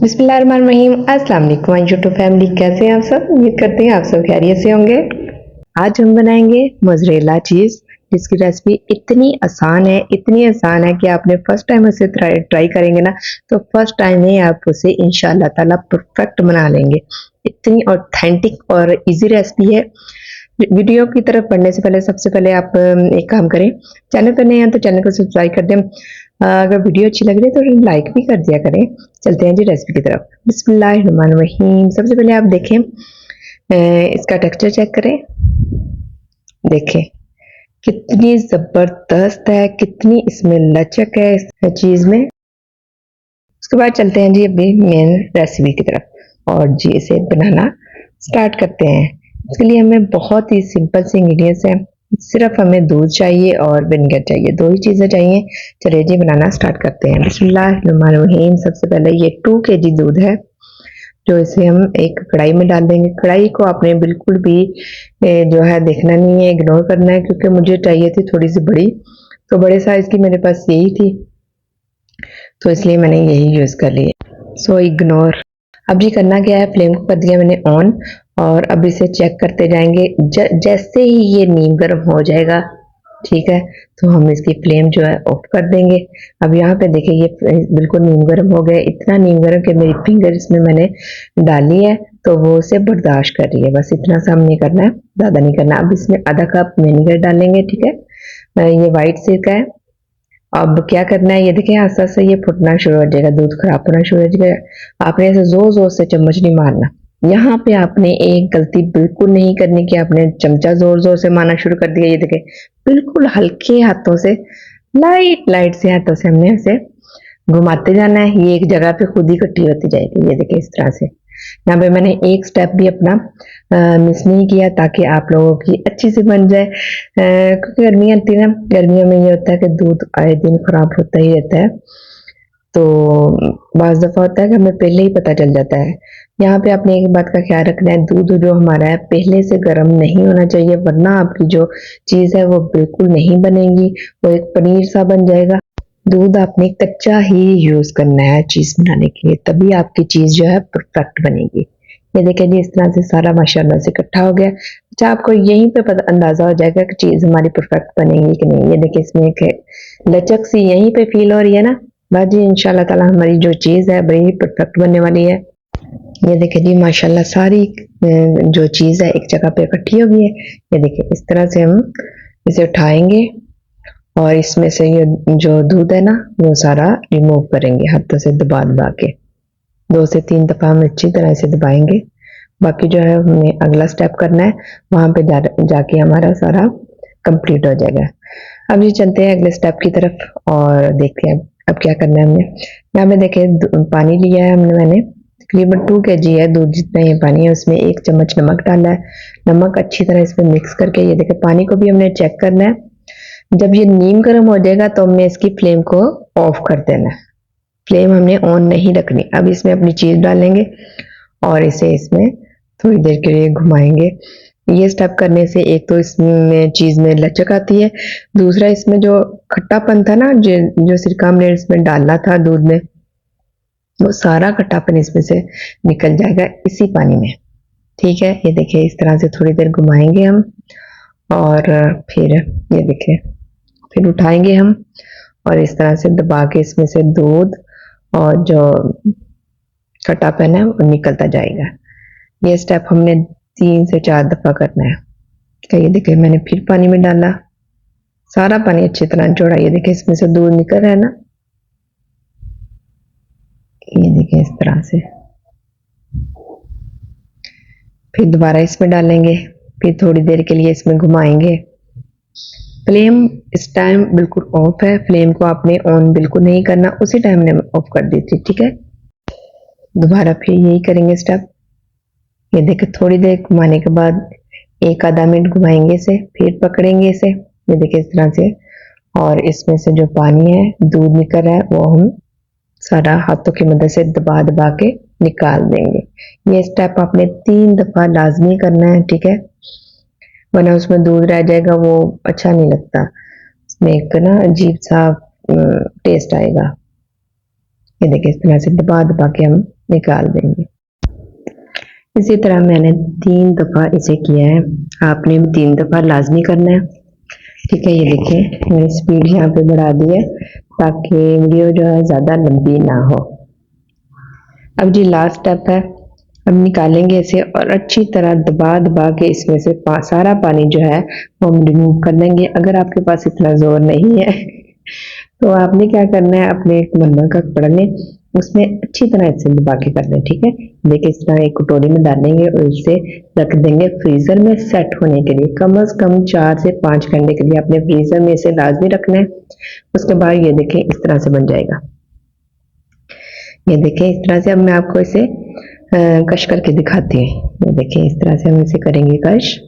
बिस्मिल्लाहिर्रहमानिर्रहीम। अस्सलाम वालेकुम यूट्यूब फैमिली, कैसे हैं आप सब? उम्मीद करते हैं आप सब खैरियत से होंगे। आज हम बनाएंगे मोज़रेला चीज़, जिसकी रेसिपी इतनी आसान है कि आपने फर्स्ट टाइम उसे ट्राई करेंगे ना, तो फर्स्ट टाइम ही आप उसे इंशाअल्लाह ताला परफेक्ट बना लेंगे। इतनी ऑथेंटिक और इजी रेसिपी है। वीडियो की तरफ बढ़ने से पहले सबसे पहले आप एक काम करें, चैनल पर नए हैं तो चैनल को सब्सक्राइब कर दें। अगर वीडियो अच्छी लग रही है तो लाइक भी कर दिया करें। चलते हैं जी रेसिपी की तरफ। बिस्मिल्लाहिर्रहमानिर्रहीम। सबसे पहले आप देखें, इसका टेक्सचर चेक करें। देखें कितनी ज़बरदस्त है, कितनी इसमें लचक है इस चीज़ में। उसके बाद चलते हैं जी अभी मेन रेसिपी की तरफ और जी इसे बनाना स्टार्ट करते हैं। इसके लिए हमें बहुत ही सिंपल से इंग्रेडिएंट्स हैं। सिर्फ हमें दूध चाहिए और विनेगर चाहिए, दो ही चीज़ें चाहिए। चलिए जी बनाना स्टार्ट करते हैं। बिस्मिल्लाहिर्रहमानिर्रहीम। सबसे पहले ये 2 kg दूध है, जो इसे हम एक कढ़ाई में डाल देंगे। कढ़ाई को आपने बिल्कुल भी जो है देखना नहीं है, इग्नोर करना है, क्योंकि मुझे चाहिए थी थोड़ी सी बड़ी, तो बड़े साइज की मेरे पास यही थी, तो इसलिए मैंने यही यूज़ कर ली है। So ignore. अब जी करना क्या है, फ्लेम को कर दिया मैंने ऑन और अब इसे चेक करते जाएंगे। जैसे ही ये नीम गर्म हो जाएगा, ठीक है, तो हम इसकी फ्लेम जो है ऑफ कर देंगे। अब यहाँ पे देखिए ये बिल्कुल नीम गर्म हो गया, इतना नीम गर्म कि मेरी फिंगर इसमें मैंने डाली है तो वो उसे बर्दाश्त कर रही है। बस इतना सा हमने करना है, ज़्यादा नहीं करना। अब इसमें आधा कप विनेगर डालेंगे, ठीक है, ये वाइट सिरका है। अब क्या करना है, ये देखिए आस्ते आस्ते ये फुटना शुरू हो जाएगा, दूध खराब होना शुरू हो जाएगा। आपने ऐसे जोर जोर से चम्मच नहीं मारना। यहाँ पे आपने एक गलती बिल्कुल नहीं करनी कि आपने चमचा जोर जोर से मारना शुरू कर दिया। ये देखिए बिल्कुल हल्के हाथों से, लाइट लाइट से हाथों से हमने ऐसे घुमाते जाना है। ये एक जगह पे खुद ही इकट्ठी होती जाएगी। ये देखिए इस तरह से। यहाँ पे मैंने एक स्टेप भी अपना मिस नहीं किया, ताकि आप लोगों की अच्छी से बन जाए। क्योंकि गर्मियाँ आती है ना, गर्मियों में ये होता है कि दूध आए दिन खराब होता ही रहता है, तो बाज़ दफ़ा होता है कि हमें पहले ही पता चल जाता है। यहाँ पे आपने एक बात का ख्याल रखना है, दूध जो हमारा है पहले से गर्म नहीं होना चाहिए, वरना आपकी जो चीज़ है वो बिल्कुल नहीं बनेगी, वो एक पनीर सा बन जाएगा। दूध आपने कच्चा ही यूज़ करना है चीज़ बनाने के लिए, तभी आपकी चीज़ जो है परफेक्ट बनेगी। ये देखिए जी इस तरह से सारा माशाल्लाह से इकट्ठा हो गया। अच्छा, आपको यहीं पे पता अंदाज़ा हो जाएगा कि चीज़ हमारी परफेक्ट बनेगी कि नहीं। ये देखिए इसमें एक लचक सी यहीं पे फील हो रही है ना। बस जी इंशाल्लाह ताला हमारी जो चीज़ है बड़ी परफेक्ट बनने वाली है। ये देखिए जी माशाल्लाह सारी जो चीज़ है एक जगह पे इकट्ठी हो गई है। ये देखिए इस तरह से हम इसे उठाएंगे और इसमें से ये जो दूध है ना वो सारा रिमूव करेंगे हाथों से दबा दबा के। 2 से 3 दफ़ा हम अच्छी तरह से दबाएंगे। बाकी जो है हमें अगला स्टेप करना है, वहाँ पे जाके हमारा सारा कंप्लीट हो जाएगा। अब ये चलते हैं अगले स्टेप की तरफ और देखते हैं अब क्या करना है हमने। यहाँ पे देखिए पानी लिया है मैंने तकरीबन 2 kg है दूध, जितना ये पानी है उसमें 1 चम्मच नमक डाला है। नमक अच्छी तरह इसमें मिक्स करके, ये देखिए पानी को भी हमने चेक करना है। जब ये नीम गर्म हो जाएगा तो हमने इसकी फ्लेम को ऑफ कर देना है, फ्लेम हमने ऑन नहीं रखनी। अब इसमें अपनी चीज़ डालेंगे और इसे इसमें थोड़ी देर के लिए घुमाएंगे। ये स्टेप करने से एक तो इसमें चीज़ में लचक आती है, दूसरा इसमें जो खट्टापन था ना, जो सिरका हमने इसमें डालना था दूध में, वो सारा खट्टापन इसमें से निकल जाएगा इसी पानी में। ठीक है, ये देखिए इस तरह से थोड़ी देर घुमाएंगे हम और फिर ये देखिए फिर उठाएंगे हम और इस तरह से दबा के इसमें से दूध और जो खट्टापन है वो निकलता जाएगा। ये स्टेप हमने 3 से 4 दफ़ा करना है। तो ये देखिए मैंने फिर पानी में डाला, सारा पानी अच्छी तरह छोड़ा। ये देखिए इसमें से दूध निकल रहा है ना, ये देखिए इस तरह से। फिर दोबारा इसमें डालेंगे, फिर थोड़ी देर के लिए इसमें घुमाएंगे। फ्लेम इस टाइम बिल्कुल ऑफ है, फ्लेम को आपने ऑन बिल्कुल नहीं करना, उसी टाइम ने ऑफ कर दी थी। ठीक है, दोबारा फिर यही करेंगे स्टेप। ये देखिए थोड़ी देर घुमाने के बाद 1 आधा मिनट घुमाएंगे इसे, फिर पकड़ेंगे इसे। ये देखिए इस तरह से, और इसमें से जो पानी है दूध निकल रहा है वो हम सारा हाथों की मदद से दबा दबा के निकाल देंगे। ये स्टेप आपने 3 दफ़ा लाजमी करना है, ठीक है, वरना उसमें दूध रह जाएगा, वो अच्छा नहीं लगता, उसमें एक ना अजीब सा टेस्ट आएगा। ये देखिए इस तरह से दबा दबा के हम निकाल देंगे। इसी तरह मैंने 3 दफ़ा इसे किया है, आपने भी 3 दफ़ा लाजमी करना है। ठीक है, ये देखें मैंने स्पीड यहाँ पे बढ़ा दी है ताकि वीडियो जो है ज़्यादा लंबी ना हो। अब जी लास्ट स्टेप है, हम निकालेंगे इसे और अच्छी तरह दबा दबा के इसमें से सारा पानी जो है वो हम रिमूव कर देंगे। अगर आपके पास इतना जोर नहीं है तो आपने क्या करना है, अपने एक नमक का कपड़ा लें, उसमें अच्छी तरह इसे दबा के कर लें। ठीक है, देखिए इस तरह एक कटोरी में डालेंगे और इसे रख देंगे फ्रीजर में सेट होने के लिए। कम से कम 4 से 5 घंटे के लिए अपने फ्रीजर में इसे लाजमी रखना है। उसके बाद ये देखें इस तरह से बन जाएगा। ये देखें इस तरह से। अब मैं आपको इसे कश करके दिखाती हूँ। ये देखें इस तरह से हम इसे करेंगे कश।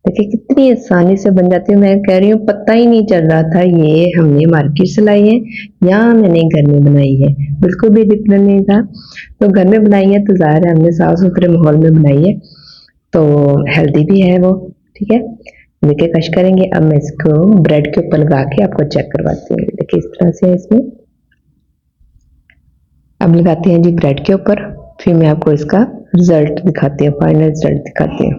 देखिए कितनी आसानी से बन जाती है। मैं कह रही हूँ पता ही नहीं चल रहा था ये हमने मार्केट से लाई है या मैंने घर में बनाई है, बिल्कुल भी डिफरेंट नहीं था। तो घर में बनाई है तो जाहिर है हमने साफ सुथरे माहौल में बनाई है, तो हेल्दी भी है वो। ठीक है, देखिए कश करेंगे। अब मैं इसको ब्रेड के ऊपर लगा के आपको चेक करवाती हूँ। देखिए इस तरह से है इसमें। अब लगाते हैं जी ब्रेड के ऊपर, फिर मैं आपको इसका रिजल्ट दिखाती हूँ, फाइनल रिजल्ट दिखाती हूँ।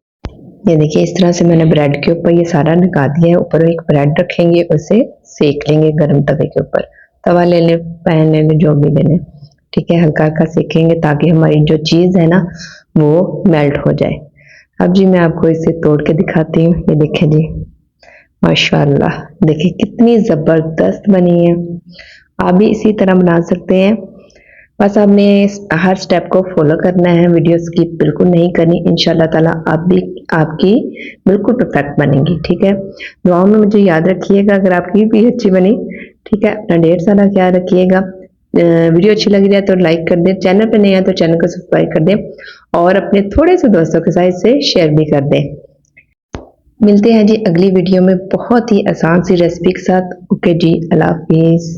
ये देखिए इस तरह से मैंने ब्रेड के ऊपर ये सारा लगा दिया है। ऊपर एक ब्रेड रखेंगे, उसे सेक लेंगे गर्म तवे के ऊपर। तवा ले लें, पैन ले लें, जो भी ले लें। ठीक है, हल्का हल्का सेकेंगे ताकि हमारी जो चीज़ है ना वो मेल्ट हो जाए। अब जी मैं आपको इसे तोड़ के दिखाती हूँ। ये देखें जी, माशाल्लाह, देखिए कितनी ज़बरदस्त बनी है। आप भी इसी तरह बना सकते हैं, बस आपने हर स्टेप को फॉलो करना है, वीडियो स्किप बिल्कुल नहीं करनी। इंशाल्लाह ताला आप भी आपकी बिल्कुल परफेक्ट बनेंगी। ठीक है, दुआओं में मुझे याद रखिएगा अगर आपकी भी अच्छी बनी। ठीक है, अपना ढेर सारा ख्याल रखिएगा। वीडियो अच्छी लग रही है तो लाइक कर दें, चैनल पर नए हैं तो चैनल को सब्सक्राइब कर दें और अपने थोड़े से दोस्तों के साथ इसे शेयर भी कर दें। मिलते हैं जी अगली वीडियो में बहुत ही आसान सी रेसिपी के साथ। ओके जी, अल्लाह हाफिज़।